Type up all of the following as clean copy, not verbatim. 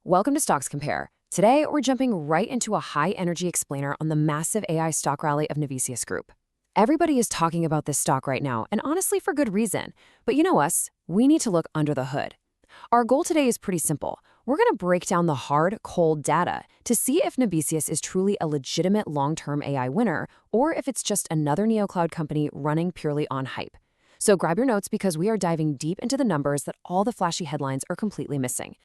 Welcome to Stocks Compare. Today, we're jumping right into a high-energy explainer on the massive AI stock rally of Nebius Group. Everybody is talking about this stock right now, and honestly for good reason. But you know us, we need to look under the hood. Our goal today is pretty simple. We're going to break down the hard, cold data to see if Nebius is truly a legitimate long-term AI winner, or if it's just another Neocloud company running purely on hype. So grab your notes because we are diving deep into the numbers that all the flashy headlines are completely missing.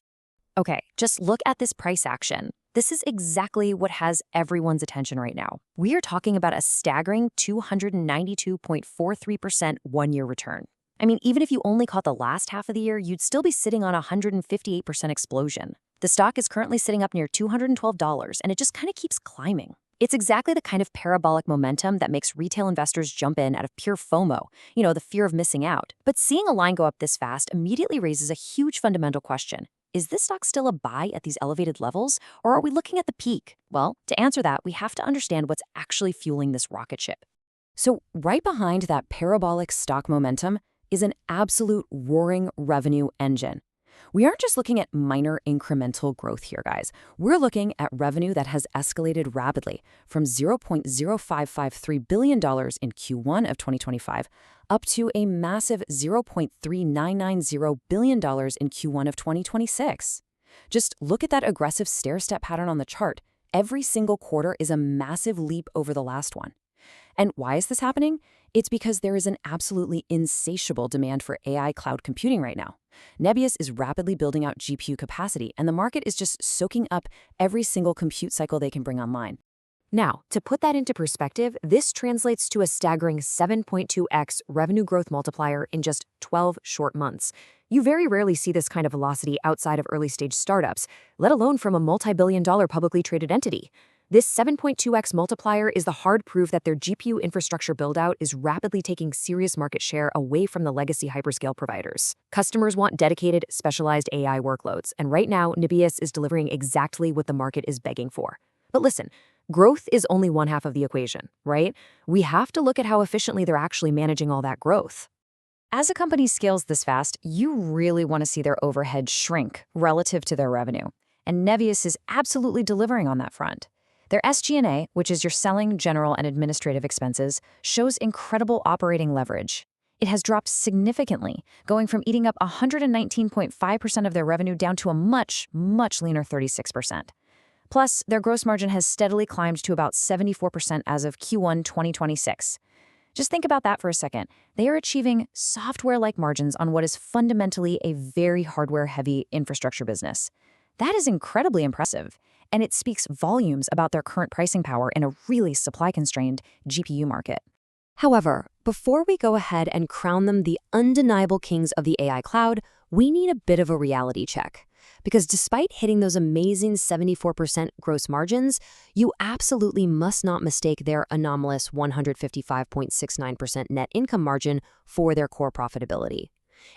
Okay, just look at this price action. This is exactly what has everyone's attention right now. We are talking about a staggering 292.43% one-year return. I mean, even if you only caught the last half of the year, you'd still be sitting on a 158% explosion. The stock is currently sitting up near $212, and it just kind of keeps climbing. It's exactly the kind of parabolic momentum that makes retail investors jump in out of pure FOMO, the fear of missing out. But seeing a line go up this fast immediately raises a huge fundamental question. Is this stock still a buy at these elevated levels, or are we looking at the peak? Well, to answer that, we have to understand what's actually fueling this rocket ship. So right behind that parabolic stock momentum is an absolute roaring revenue engine. We aren't just looking at minor incremental growth here, guys. We're looking at revenue that has escalated rapidly from $0.0553 billion in Q1 of 2025 up to a massive $0.3990 billion in Q1 of 2026. Just look at that aggressive stair-step pattern on the chart. Every single quarter is a massive leap over the last one. And why is this happening? It's because there is an absolutely insatiable demand for AI cloud computing right now. Nebius is rapidly building out GPU capacity, and the market is just soaking up every single compute cycle they can bring online. Now, to put that into perspective, this translates to a staggering 7.2x revenue growth multiplier in just 12 short months. You very rarely see this kind of velocity outside of early-stage startups, let alone from a multi-billion-dollar publicly traded entity. This 7.2x multiplier is the hard proof that their GPU infrastructure build-out is rapidly taking serious market share away from the legacy hyperscale providers. Customers want dedicated, specialized AI workloads, and right now, Nebius is delivering exactly what the market is begging for. But listen, growth is only one half of the equation, right? We have to look at how efficiently they're actually managing all that growth. As a company scales this fast, you really want to see their overhead shrink relative to their revenue. And Nebius is absolutely delivering on that front. Their SG&A, which is your selling, general, and administrative expenses, shows incredible operating leverage. It has dropped significantly, going from eating up 119.5% of their revenue down to a much, much leaner 36%. Plus, their gross margin has steadily climbed to about 74% as of Q1 2026. Just think about that for a second. They are achieving software-like margins on what is fundamentally a very hardware-heavy infrastructure business. That is incredibly impressive, and it speaks volumes about their current pricing power in a really supply-constrained GPU market. However, before we go ahead and crown them the undeniable kings of the AI cloud, we need a bit of a reality check. Because despite hitting those amazing 74% gross margins, you absolutely must not mistake their anomalous 155.69% net income margin for their core profitability.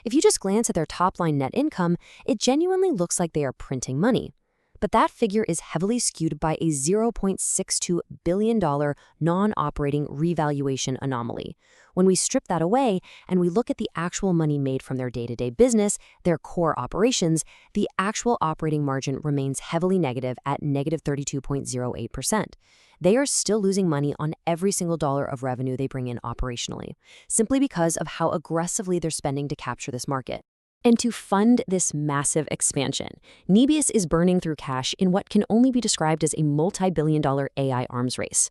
If you just glance at their top-line net income, it genuinely looks like they are printing money. But that figure is heavily skewed by a $0.62 billion non-operating revaluation anomaly. When we strip that away and we look at the actual money made from their day-to-day business, their core operations, the actual operating margin remains heavily negative at negative 32.08%. They are still losing money on every single dollar of revenue they bring in operationally, simply because of how aggressively they're spending to capture this market. And to fund this massive expansion, Nebius is burning through cash in what can only be described as a multi-billion-dollar AI arms race.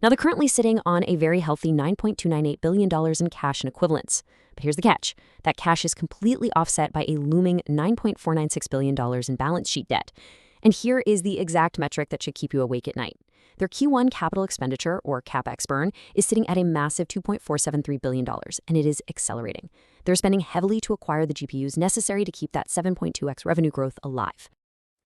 Now, they're currently sitting on a very healthy $9.298 billion in cash and equivalents. But here's the catch. That cash is completely offset by a looming $9.496 billion in balance sheet debt. And here is the exact metric that should keep you awake at night. Their Q1 capital expenditure, or CapEx burn, is sitting at a massive $2.473 billion, and it is accelerating. They're spending heavily to acquire the GPUs necessary to keep that 7.2x revenue growth alive.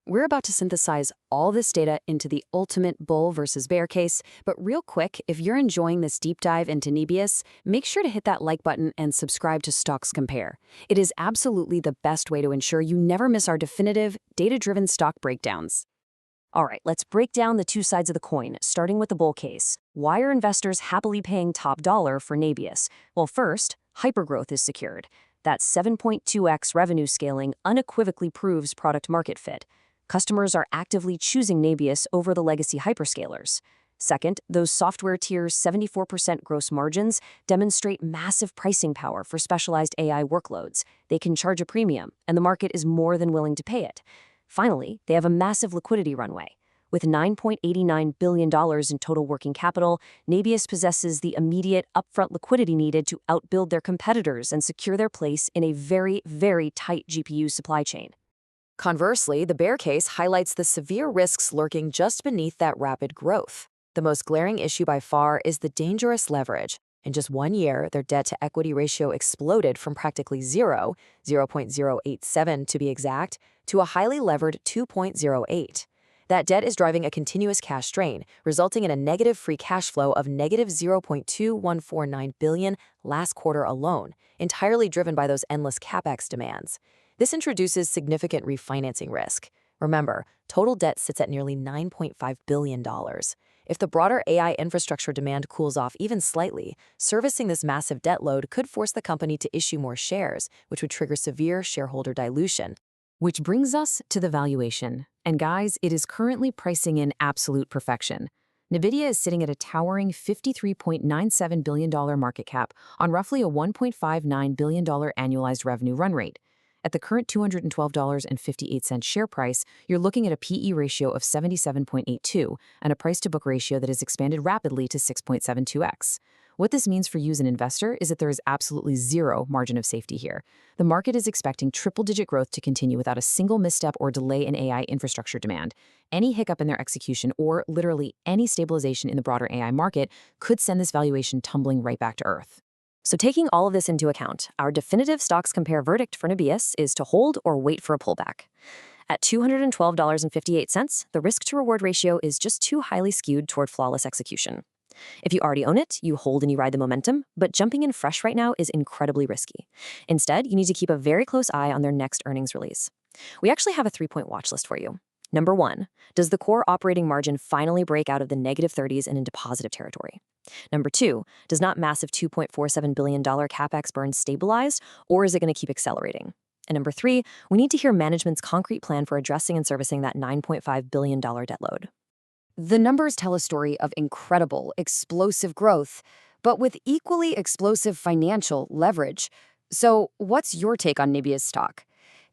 We're about to synthesize all this data into the ultimate bull versus bear case, but real quick, if you're enjoying this deep dive into Nebius, make sure to hit that like button and subscribe to Stocks Compare. It is absolutely the best way to ensure you never miss our definitive, data-driven stock breakdowns. All right, let's break down the two sides of the coin, starting with the bull case. Why are investors happily paying top dollar for Nebius? Well, first, hypergrowth is secured. That 7.2x revenue scaling unequivocally proves product market fit. Customers are actively choosing Nebius over the legacy hyperscalers. Second, those software tiers' 74% gross margins demonstrate massive pricing power for specialized AI workloads. They can charge a premium, and the market is more than willing to pay it. Finally, they have a massive liquidity runway. With $9.89 billion in total working capital, Nebius possesses the immediate upfront liquidity needed to outbuild their competitors and secure their place in a very, very tight GPU supply chain. Conversely, the bear case highlights the severe risks lurking just beneath that rapid growth. The most glaring issue by far is the dangerous leverage. In just 1 year, their debt-to-equity ratio exploded from practically zero, 0.087 to be exact, to a highly levered 2.08. That debt is driving a continuous cash drain, resulting in a negative free cash flow of negative $0.2149 billion last quarter alone, entirely driven by those endless CapEx demands. This introduces significant refinancing risk. Remember, total debt sits at nearly $9.5 billion. If the broader AI infrastructure demand cools off even slightly, servicing this massive debt load could force the company to issue more shares, which would trigger severe shareholder dilution. Which brings us to the valuation. And guys, it is currently pricing in absolute perfection. NVIDIA is sitting at a towering $53.97 billion market cap on roughly a $1.59 billion annualized revenue run rate. At the current $212.58 share price, you're looking at a PE ratio of 77.82 and a price-to-book ratio that has expanded rapidly to 6.72x. What this means for you as an investor is that there is absolutely zero margin of safety here. The market is expecting triple-digit growth to continue without a single misstep or delay in AI infrastructure demand. Any hiccup in their execution or literally any stabilization in the broader AI market could send this valuation tumbling right back to earth. So taking all of this into account, our definitive stocks compare verdict for Nebius is to hold or wait for a pullback. At $212.58, the risk-to-reward ratio is just too highly skewed toward flawless execution. If you already own it, you hold and you ride the momentum, but jumping in fresh right now is incredibly risky. Instead, you need to keep a very close eye on their next earnings release. We actually have a 3-point watch list for you. Number 1, does the core operating margin finally break out of the negative 30s and into positive territory? Number 2, does not massive $2.47 billion CapEx burn stabilize, or is it going to keep accelerating? And number 3, we need to hear management's concrete plan for addressing and servicing that $9.5 billion debt load. The numbers tell a story of incredible, explosive growth, but with equally explosive financial leverage. So what's your take on Nebius stock?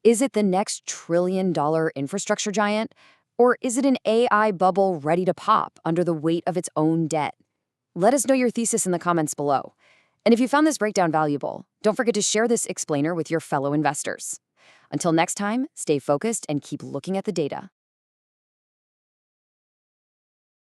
Is it the next trillion-dollar infrastructure giant? Or is it an AI bubble ready to pop under the weight of its own debt? Let us know your thesis in the comments below. And if you found this breakdown valuable, don't forget to share this explainer with your fellow investors. Until next time, stay focused and keep looking at the data.